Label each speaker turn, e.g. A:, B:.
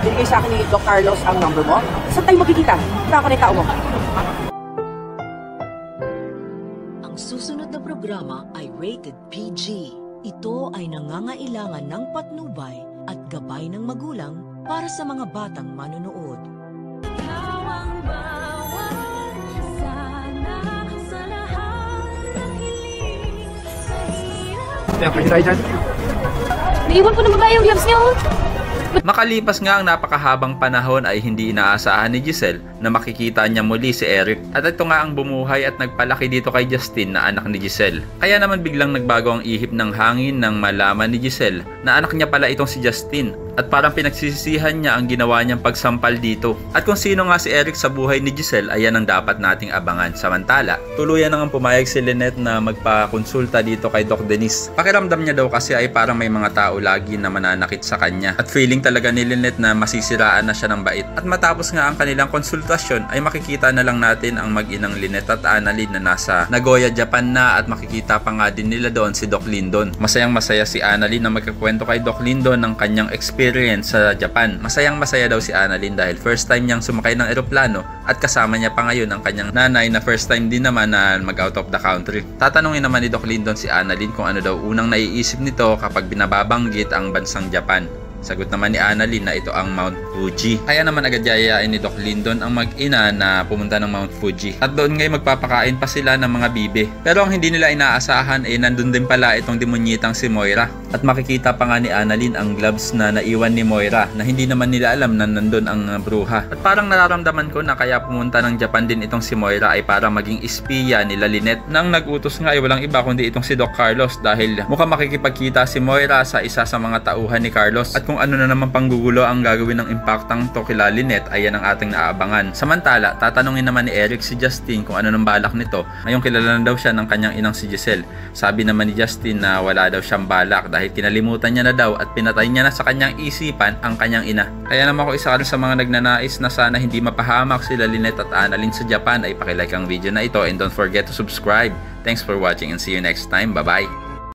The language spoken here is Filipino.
A: binigay sa akin ni Doc Carlos ang number mo. Saan tayo magkikita? Taka na yung tao mo.
B: Ang susunod na programa ay rated PG. Ito ay nangangailangan ng patnubay at gabay ng magulang para sa mga batang manonood.
A: Pwede tayo dyan.
C: Naiwan ko na babae yung gloves niya.
D: Makalipas nga ang napakahabang panahon ay hindi inaasahan ni Giselle na makikita niya muli si Eric. At ito nga ang bumuhay at nagpalaki dito kay Justin na anak ni Giselle. Kaya naman biglang nagbago ang ihip ng hangin nang malaman ni Giselle na anak niya pala itong si Justin. At parang pinagsisisihan niya ang ginawa niyang pagsampal dito. At kung sino nga si Eric sa buhay ni Giselle, ayan ang dapat nating abangan. Samantala, tuluyan nang pumayag si Lynette na magpakonsulta dito kay Doc Denise. Pakiramdam niya daw kasi ay parang may mga tao lagi na mananakit sa kanya. At feeling talaga ni Lynette na masisiraan na siya ng bait. At matapos nga ang kanilang konsultasyon ay makikita na lang natin ang mag-inang Lynette at Annalyn na nasa Nagoya, Japan na, at makikita pa nga din nila doon si Doc Lyndon. Masayang masaya si Annalyn na magkakwento kay Doc Lyndon ng kanyang experience sa Japan. Masayang masaya daw si Annalyn dahil first time niyang sumakay ng eroplano at kasama niya pa ngayon ang kanyang nanay na first time din naman na mag-out of the country. Tatanungin naman ni Doc Lyndon si Annalyn kung ano daw unang naiisip nito kapag binababanggit ang bansang Japan. Sagot naman ni Annalyn na ito ang Mount Fuji. Kaya naman agad yayain ni Doc Lyndon ang mag-ina na pumunta ng Mount Fuji. At doon ngayon magpapakain pa sila ng mga bibe. Pero ang hindi nila inaasahan ay nandun din pala itong demonyitang si Moira. At makikita pa nga ni Annalyn ang gloves na naiwan ni Moira na hindi naman nila alam na nandun ang bruha. At parang nararamdaman ko na kaya pumunta ng Japan din itong si Moira ay para maging espiya nila Lynette. Nang nag-utos nga ay walang iba kundi itong si Doc Carlos dahil mukhang makikipagkita si Moira sa isa sa mga tauhan ni Carlos. At kung ano na naman panggugulo ang gagawin ng impactang to kila Lynette, ayan ang ating naaabangan. Samantala, tatanungin naman ni Eric si Justin kung ano nang balak nito. Ngayong kilala na daw siya ng kanyang inang si Giselle. Sabi naman ni Justin na wala daw siyang balak dahil kinalimutan niya na daw at pinatay niya na sa kanyang isipan ang kanyang ina. Kaya naman ako isa sa mga nagnanais na sana hindi mapahamak sila Lynette at Annalyn sa Japan ay pakilike ang video na ito and don't forget to subscribe. Thanks for watching and see you next time. Bye-bye!